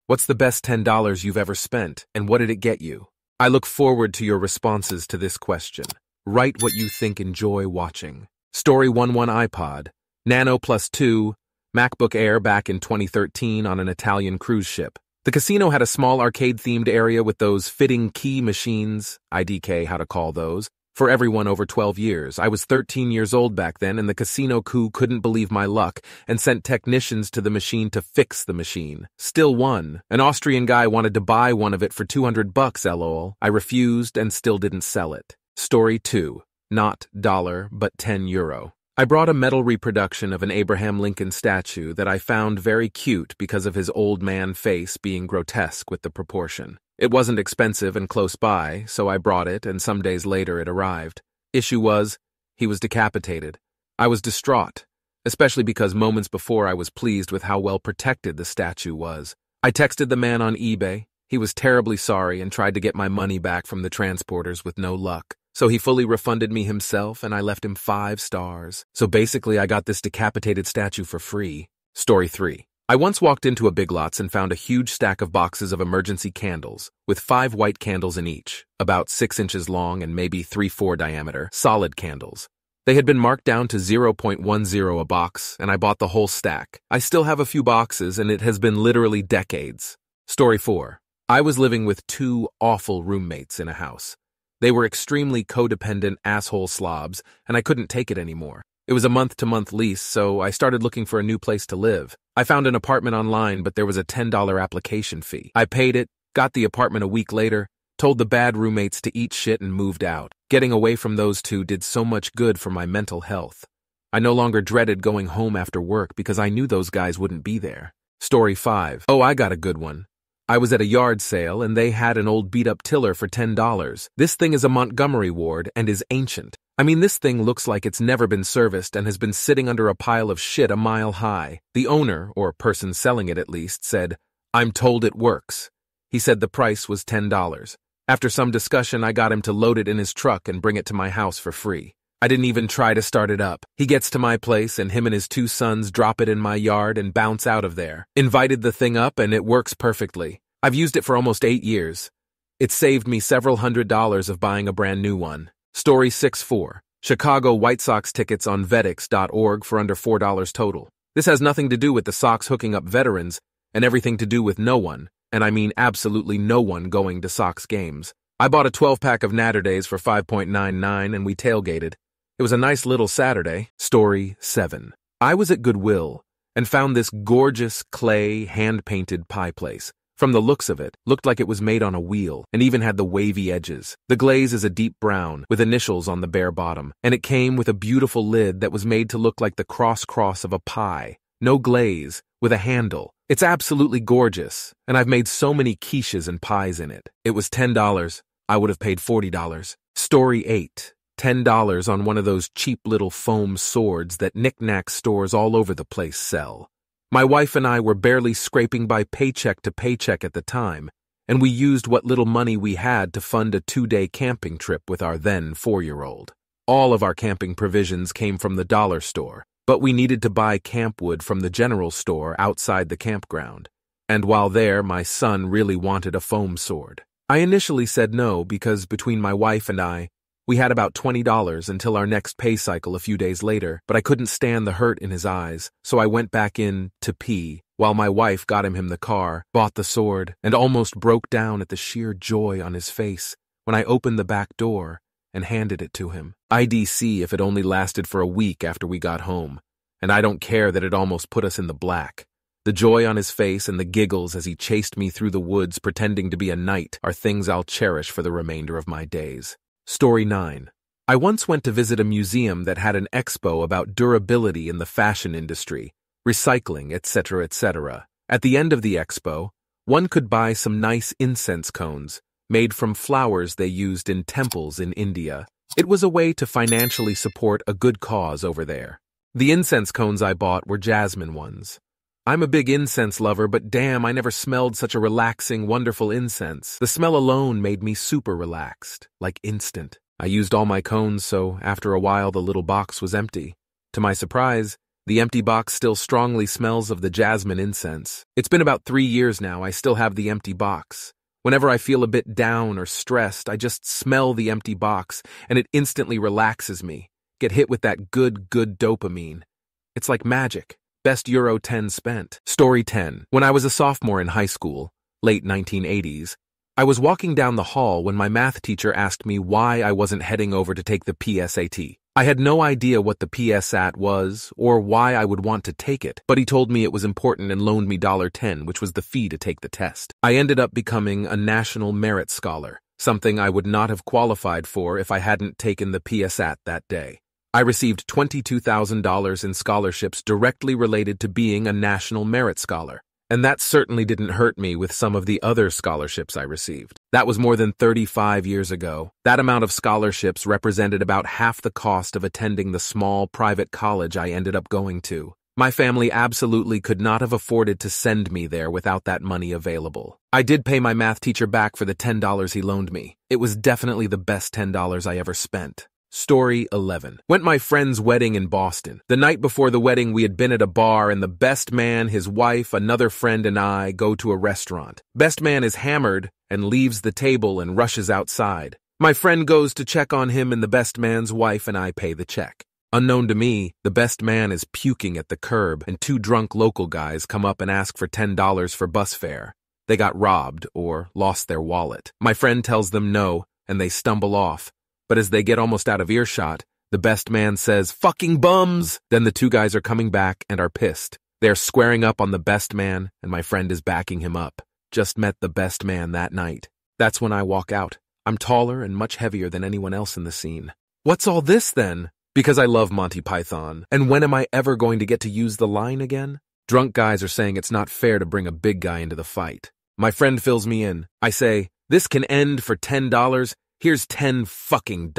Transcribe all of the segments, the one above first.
What's the best $10 you've ever spent, and what did it get you? I look forward to your responses to this question. Write what you think. Enjoy watching. Story 11 iPod, Nano Plus 2, MacBook Air back in 2013 on an Italian cruise ship. The casino had a small arcade-themed area with those fitting key machines, IDK how to call those, for everyone over 12 years. I was 13 years old back then, and the casino crew couldn't believe my luck and sent technicians to the machine to fix the machine. Still won. An Austrian guy wanted to buy one of it for $200, lol. I refused and still didn't sell it. Story 2. Not dollar, but €10. I brought a metal reproduction of an Abraham Lincoln statue that I found very cute because of his old man face being grotesque with the proportion. It wasn't expensive and close by, so I brought it, and some days later it arrived. Issue was, he was decapitated. I was distraught, especially because moments before I was pleased with how well protected the statue was. I texted the man on eBay. He was terribly sorry and tried to get my money back from the transporters with no luck. So he fully refunded me himself, and I left him 5 stars. So basically I got this decapitated statue for free. Story 3. I once walked into a Big Lots and found a huge stack of boxes of emergency candles, with 5 white candles in each, about 6 inches long and maybe 3/4 diameter, solid candles. They had been marked down to 0.10 a box, and I bought the whole stack. I still have a few boxes, and it has been literally decades. Story 4. I was living with 2 awful roommates in a house. They were extremely codependent asshole slobs, and I couldn't take it anymore. It was a month-to-month lease, so I started looking for a new place to live. I found an apartment online, but there was a $10 application fee. I paid it, got the apartment a week later, told the bad roommates to eat shit and moved out. Getting away from those 2 did so much good for my mental health. I no longer dreaded going home after work because I knew those guys wouldn't be there. Story 5. Oh, I got a good one. I was at a yard sale and they had an old beat-up tiller for $10. This thing is a Montgomery Ward and is ancient. I mean, this thing looks like it's never been serviced and has been sitting under a pile of shit a mile high. The owner, or person selling it at least, said, "I'm told it works." He said the price was $10. After some discussion, I got him to load it in his truck and bring it to my house for free. I didn't even try to start it up. He gets to my place and him and his 2 sons drop it in my yard and bounce out of there. Invited the thing up and it works perfectly. I've used it for almost 8 years. It saved me several $100s of buying a brand new one. Story 6-4. Chicago White Sox tickets on vetix.org for under $4 total. This has nothing to do with the Sox hooking up veterans and everything to do with no one, and I mean absolutely no one going to Sox games. I bought a 12-pack of Natterdays for $5.99 and we tailgated. It was a nice little Saturday. Story 7. I was at Goodwill and found this gorgeous clay hand-painted pie place. From the looks of it, looked like it was made on a wheel and even had the wavy edges. The glaze is a deep brown with initials on the bare bottom, and it came with a beautiful lid that was made to look like the cross of a pie. No glaze, with a handle. It's absolutely gorgeous, and I've made so many quiches and pies in it. It was $10. I would have paid $40. Story 8. $10 on one of those cheap little foam swords that knick-knack stores all over the place sell. My wife and I were barely scraping by paycheck to paycheck at the time, and we used what little money we had to fund a 2-day camping trip with our then 4-year-old. All of our camping provisions came from the dollar store, but we needed to buy campwood from the general store outside the campground. And while there, my son really wanted a foam sword. I initially said no because between my wife and I, we had about $20 until our next pay cycle a few days later, but I couldn't stand the hurt in his eyes, so I went back in to pee, while my wife got him the car, bought the sword, and almost broke down at the sheer joy on his face when I opened the back door and handed it to him. IDC if it only lasted for a week after we got home, and I don't care that it almost put us in the black. The joy on his face and the giggles as he chased me through the woods pretending to be a knight are things I'll cherish for the remainder of my days. Story 9. I once went to visit a museum that had an expo about durability in the fashion industry, recycling, etc., etc. At the end of the expo, one could buy some nice incense cones made from flowers they used in temples in India. It was a way to financially support a good cause over there. The incense cones I bought were jasmine ones. I'm a big incense lover, but damn, I never smelled such a relaxing, wonderful incense. The smell alone made me super relaxed, like instant. I used all my cones, so after a while the little box was empty. To my surprise, The empty box still strongly smells of the jasmine incense. It's been about 3 years now, I still have the empty box. Whenever I feel a bit down or stressed, I just smell the empty box, and it instantly relaxes me. Get hit with that good dopamine. It's like magic. Best Euro 10 spent. Story 10. When I was a sophomore in high school, late 1980s, I was walking down the hall when my math teacher asked me why I wasn't heading over to take the PSAT. I had no idea what the PSAT was or why I would want to take it, but he told me it was important and loaned me $10, which was the fee to take the test. I ended up becoming a National Merit Scholar, something I would not have qualified for if I hadn't taken the PSAT that day. I received $22,000 in scholarships directly related to being a National Merit Scholar. And that certainly didn't hurt me with some of the other scholarships I received. That was more than 35 years ago. That amount of scholarships represented about half the cost of attending the small private college I ended up going to. My family absolutely could not have afforded to send me there without that money available. I did pay my math teacher back for the $10 he loaned me. It was definitely the best $10 I ever spent. Story 11. Went my friend's wedding in Boston. The night before the wedding, we had been at a bar, and the best man, his wife, another friend, and I go to a restaurant. Best man is hammered and leaves the table and rushes outside. My friend goes to check on him, and the best man's wife and I pay the check. Unknown to me, the best man is puking at the curb, and 2 drunk local guys come up and ask for $10 for bus fare. They got robbed or lost their wallet. My friend tells them no, and they stumble off. But as they get almost out of earshot, the best man says, "Fucking bums!" Then the 2 guys are coming back and are pissed. They're squaring up on the best man, and my friend is backing him up. Just met the best man that night. That's when I walk out. I'm taller and much heavier than anyone else in the scene. What's all this then? Because I love Monty Python. And when am I ever going to get to use the line again? Drunk guys are saying it's not fair to bring a big guy into the fight. My friend fills me in. I say, "This can end for $10. Here's $10 fucking.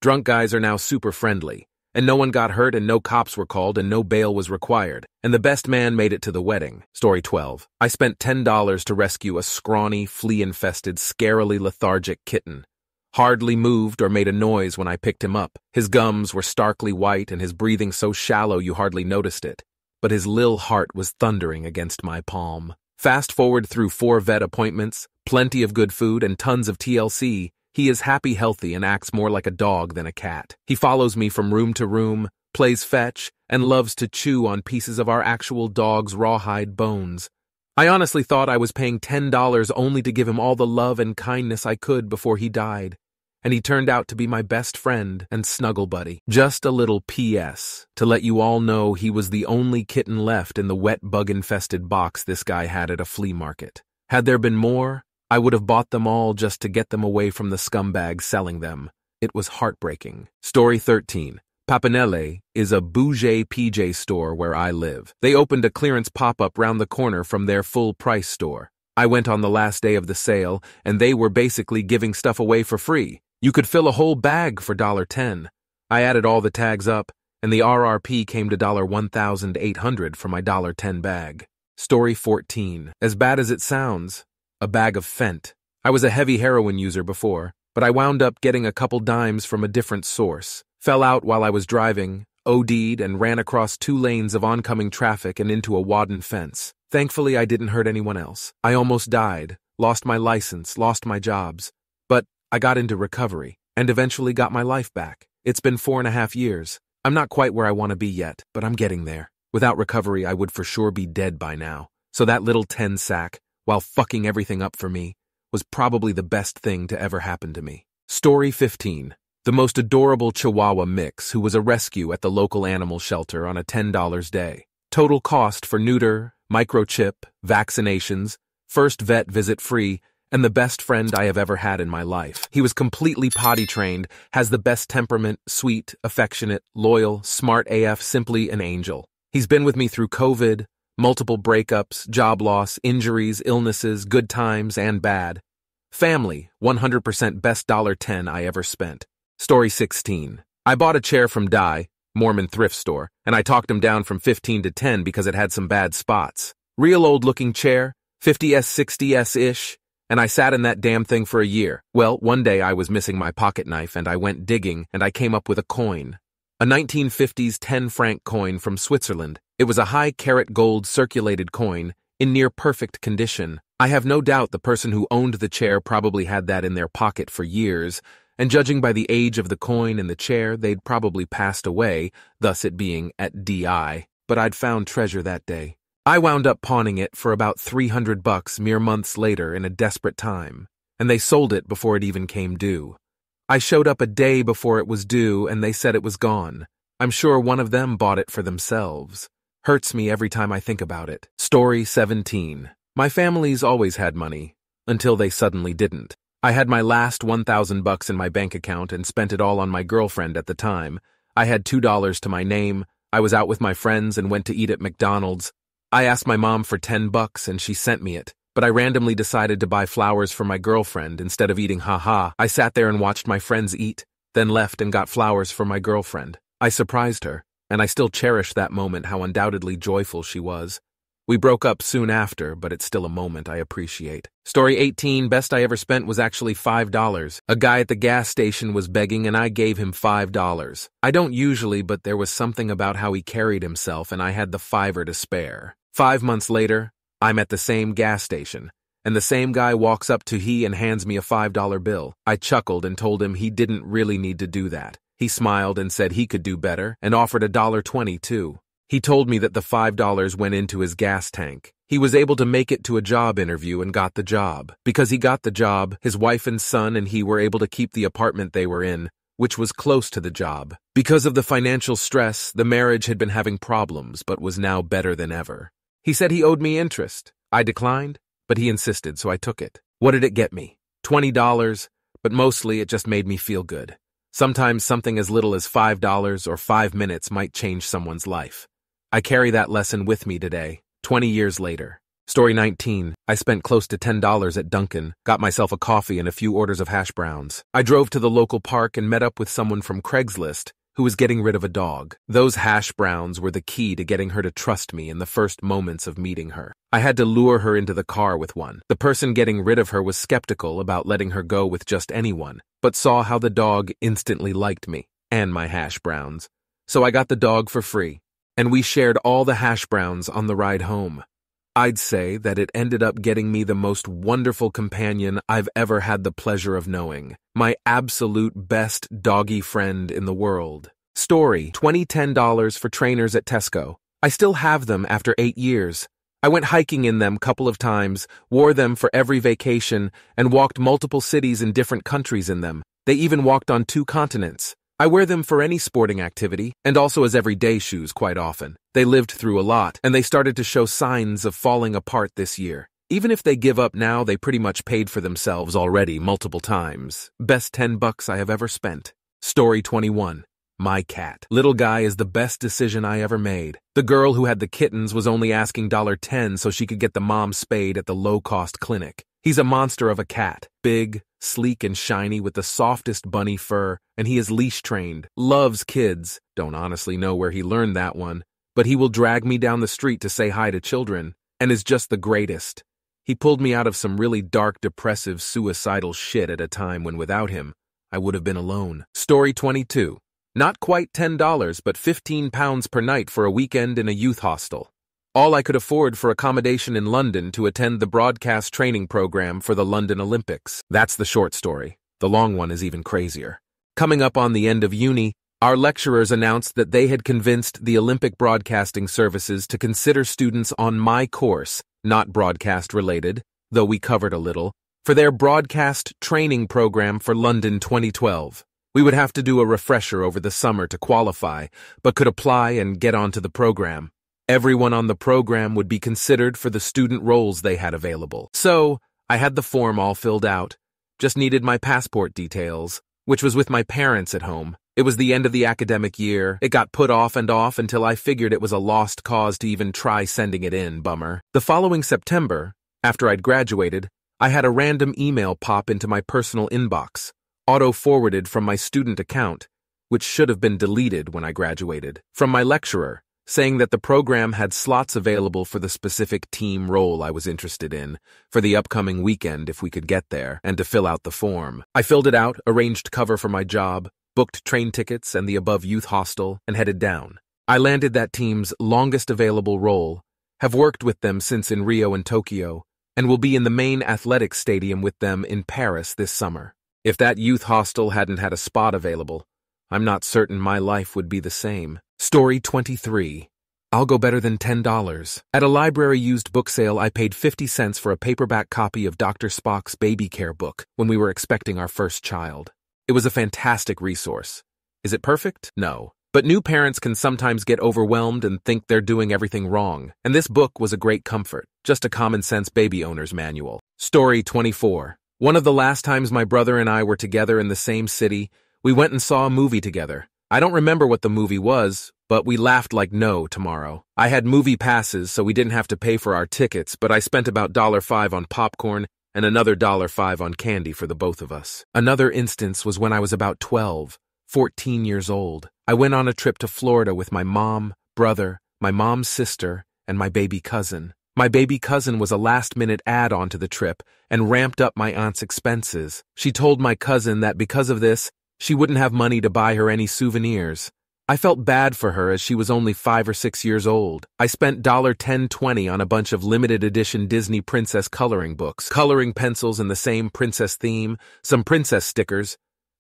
Drunk guys are now super friendly, and no one got hurt and no cops were called and no bail was required, and the best man made it to the wedding. Story 12. I spent $10 to rescue a scrawny, flea-infested, scarily lethargic kitten. Hardly moved or made a noise when I picked him up. His gums were starkly white and his breathing so shallow you hardly noticed it, but his lil heart was thundering against my palm. Fast forward through 4 vet appointments, plenty of good food, and tons of TLC, he is happy, healthy, and acts more like a dog than a cat. He follows me from room to room, plays fetch, and loves to chew on pieces of our actual dog's rawhide bones. I honestly thought I was paying $10 only to give him all the love and kindness I could before he died. And he turned out to be my best friend and snuggle buddy. Just a little P.S. to let you all know he was the only kitten left in the wet bug-infested box this guy had at a flea market. Had there been more, I would have bought them all just to get them away from the scumbags selling them. It was heartbreaking. Story 13. Papanelle is a bougie PJ store where I live. They opened a clearance pop-up round the corner from their full-price store. I went on the last day of the sale, and they were basically giving stuff away for free. You could fill a whole bag for $10. I added all the tags up, and the RRP came to $1,800 for my $10 bag. Story 14. As bad as it sounds, a bag of Fent. I was a heavy heroin user before, but I wound up getting a couple dimes from a different source. Fell out while I was driving, OD'd, and ran across 2 lanes of oncoming traffic and into a wooden fence. Thankfully, I didn't hurt anyone else. I almost died, lost my license, lost my jobs. But I got into recovery, and eventually got my life back. It's been 4.5 years. I'm not quite where I want to be yet, but I'm getting there. Without recovery, I would for sure be dead by now. So that little 10 sack, while fucking everything up for me, was probably the best thing to ever happen to me. Story 15. The most adorable Chihuahua mix who was a rescue at the local animal shelter on a $10 day. Total cost for neuter, microchip, vaccinations, first vet visit free, and the best friend I have ever had in my life. He was completely potty trained, has the best temperament, sweet, affectionate, loyal, smart AF, simply an angel. He's been with me through COVID, multiple breakups, job loss, injuries, illnesses, good times, and bad. Family, 100% best $10 I ever spent. Story 16. I bought a chair from Dye, Mormon thrift store, and I talked him down from 15 to 10 because it had some bad spots. Real old-looking chair, 50s, 60s-ish, and I sat in that damn thing for a year. Well, one day I was missing my pocket knife and I went digging and I came up with a coin. A 1950s 10-franc coin from Switzerland. It was a high-carat gold circulated coin in near-perfect condition. I have no doubt the person who owned the chair probably had that in their pocket for years, and judging by the age of the coin and the chair, they'd probably passed away, thus it being at DI. But I'd found treasure that day. I wound up pawning it for about $300 mere months later in a desperate time, and they sold it before it even came due. I showed up a day before it was due, and they said it was gone. I'm sure one of them bought it for themselves. Hurts me every time I think about it. Story 17. My family's always had money, until they suddenly didn't. I had my last $1,000 in my bank account and spent it all on my girlfriend at the time. I had $2 to my name. I was out with my friends and went to eat at McDonald's. I asked my mom for $10 and she sent me it. But I randomly decided to buy flowers for my girlfriend instead of eating haha. I sat there and watched my friends eat, then left and got flowers for my girlfriend. I surprised her, and I still cherish that moment, how undoubtedly joyful she was. We broke up soon after, but it's still a moment I appreciate. Story 18, best I ever spent was actually $5. A guy at the gas station was begging and I gave him $5. I don't usually, but there was something about how he carried himself and I had the $5 to spare. 5 months later, I'm at the same gas station, and the same guy walks up to he and hands me a $5 bill. I chuckled and told him he didn't really need to do that. He smiled and said he could do better and offered $1.20 too. He told me that the $5 went into his gas tank. He was able to make it to a job interview and got the job. Because he got the job, his wife and son and he were able to keep the apartment they were in, which was close to the job. Because of the financial stress, the marriage had been having problems but was now better than ever. He said he owed me interest. I declined, but he insisted, so I took it. What did it get me? $20, but mostly it just made me feel good. Sometimes something as little as $5 or 5 minutes might change someone's life. I carry that lesson with me today, 20 years later. Story 19. I spent close to $10 at Dunkin', got myself a coffee and a few orders of hash browns. I drove to the local park and met up with someone from Craigslist who was getting rid of a dog. Those hash browns were the key to getting her to trust me in the first moments of meeting her. I had to lure her into the car with one. The person getting rid of her was skeptical about letting her go with just anyone, but saw how the dog instantly liked me and my hash browns. So I got the dog for free, and we shared all the hash browns on the ride home. I'd say that it ended up getting me the most wonderful companion I've ever had the pleasure of knowing. My absolute best doggy friend in the world. Story: $10 for trainers at Tesco. I still have them after 8 years. I went hiking in them a couple of times, wore them for every vacation, and walked multiple cities in different countries in them. They even walked on 2 continents. I wear them for any sporting activity, and also as everyday shoes quite often. They lived through a lot, and they started to show signs of falling apart this year. Even if they give up now, they pretty much paid for themselves already multiple times. Best $10 I have ever spent. Story 21. My cat. Little guy is the best decision I ever made. The girl who had the kittens was only asking $10 so she could get the mom spayed at the low-cost clinic. He's a monster of a cat. Big, sleek and shiny with the softest bunny fur, and he is leash-trained. Loves kids. Don't honestly know where he learned that one, but he will drag me down the street to say hi to children, and is just the greatest. He pulled me out of some really dark, depressive, suicidal shit at a time when without him, I would have been alone. Story 22. Not quite $10, but £15 per night for a weekend in a youth hostel. All I could afford for accommodation in London to attend the broadcast training program for the London Olympics. That's the short story. The long one is even crazier. Coming up on the end of uni, our lecturers announced that they had convinced the Olympic Broadcasting Services to consider students on my course, not broadcast related, though we covered a little, for their broadcast training program for London 2012. We would have to do a refresher over the summer to qualify, but could apply and get onto the program. Everyone on the program would be considered for the student roles they had available. So, I had the form all filled out, just needed my passport details, which was with my parents at home. It was the end of the academic year. It got put off and off until I figured it was a lost cause to even try sending it in, bummer. The following September, after I'd graduated, I had a random email pop into my personal inbox, auto-forwarded from my student account, which should have been deleted when I graduated, from my lecturer, saying that the program had slots available for the specific team role I was interested in, for the upcoming weekend if we could get there, and to fill out the form. I filled it out, arranged cover for my job, booked train tickets and the above youth hostel, and headed down. I landed that team's longest available role, have worked with them since in Rio and Tokyo, and will be in the main athletics stadium with them in Paris this summer. If that youth hostel hadn't had a spot available, I'm not certain my life would be the same. Story 23. I'll go better than $10. At a library used book sale, I paid 50 cents for a paperback copy of Dr. Spock's baby care book when we were expecting our first child. It was a fantastic resource. Is it perfect? No. But new parents can sometimes get overwhelmed and think they're doing everything wrong, and this book was a great comfort, just a common-sense baby owner's manual. Story 24. One of the last times my brother and I were together in the same city, we went and saw a movie together. I don't remember what the movie was, but we laughed like no tomorrow. I had movie passes, so we didn't have to pay for our tickets, but I spent about $5 on popcorn and another $5 on candy for the both of us. Another instance was when I was about 14 years old. I went on a trip to Florida with my mom, brother, my mom's sister, and my baby cousin. My baby cousin was a last-minute add-on to the trip and ramped up my aunt's expenses. She told my cousin that because of this, she wouldn't have money to buy her any souvenirs. I felt bad for her as she was only 5 or 6 years old. I spent $10.20 on a bunch of limited edition Disney princess coloring books, coloring pencils in the same princess theme, some princess stickers,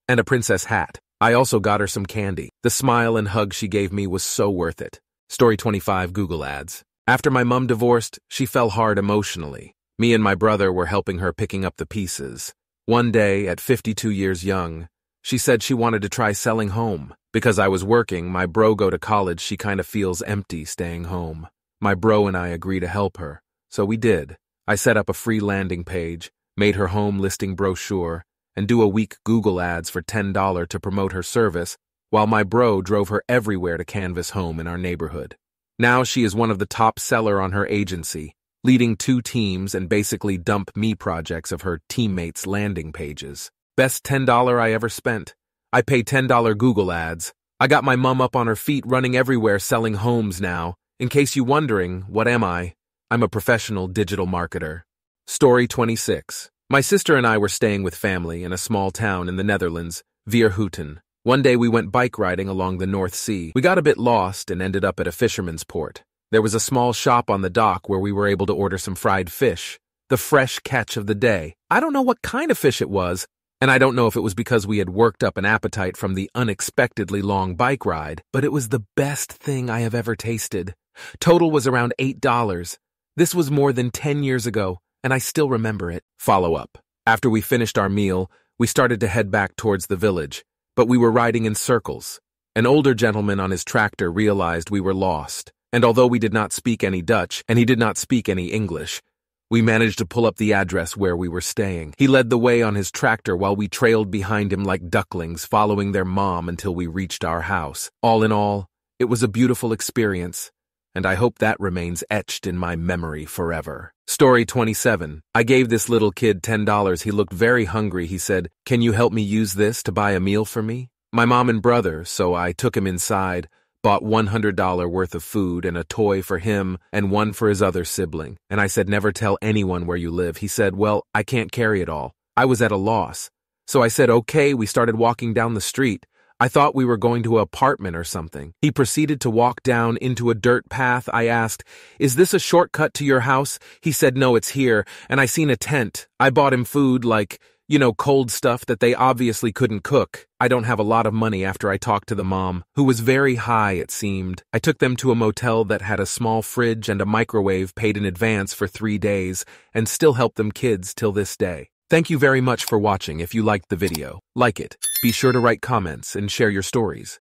and a princess hat. I also got her some candy. The smile and hug she gave me was so worth it. Story 25. Google ads. After my mom divorced, she fell hard emotionally. Me and my brother were helping her picking up the pieces. One day, at 52 years young, she said she wanted to try selling home. Because I was working, my bro go to college, she kind of feels empty staying home. My bro and I agree to help her. So we did. I set up a free landing page, made her home listing brochure, and do a week Google ads for $10 to promote her service, while my bro drove her everywhere to canvas home in our neighborhood. Now she is one of the top seller on her agency, leading 2 teams and basically dump me projects of her teammates' landing pages. Best $10 I ever spent. I pay $10 Google ads. I got my mom up on her feet running everywhere selling homes now. In case you're wondering, what am I? I'm a professional digital marketer. Story 26. My sister and I were staying with family in a small town in the Netherlands, Vierhouten. One day we went bike riding along the North Sea. We got a bit lost and ended up at a fisherman's port. There was a small shop on the dock where we were able to order some fried fish, the fresh catch of the day. I don't know what kind of fish it was, and I don't know if it was because we had worked up an appetite from the unexpectedly long bike ride, but it was the best thing I have ever tasted. Total was around $8. This was more than 10 years ago, and I still remember it. Follow-up. After we finished our meal, we started to head back towards the village, but we were riding in circles. An older gentleman on his tractor realized we were lost, and although we did not speak any Dutch, and he did not speak any English, we managed to pull up the address where we were staying. He led the way on his tractor while we trailed behind him like ducklings, following their mom until we reached our house. All in all, it was a beautiful experience, and I hope that remains etched in my memory forever. Story 27. I gave this little kid $10. He looked very hungry. He said, "Can you help me use this to buy a meal for me?" My mom and brother, so I took him inside, bought $100 worth of food and a toy for him and one for his other sibling. And I said, "Never tell anyone where you live." He said, "Well, I can't carry it all." I was at a loss. So I said, "Okay." We started walking down the street. I thought we were going to an apartment or something. He proceeded to walk down into a dirt path. I asked, "Is this a shortcut to your house?" He said, "No, it's here." And I seen a tent. I bought him food like, cold stuff that they obviously couldn't cook. I don't have a lot of money after I talked to the mom, who was very high, it seemed. I took them to a motel that had a small fridge and a microwave paid in advance for 3 days and still help them kids till this day. Thank you very much for watching. If you liked the video, like it. Be sure to write comments and share your stories.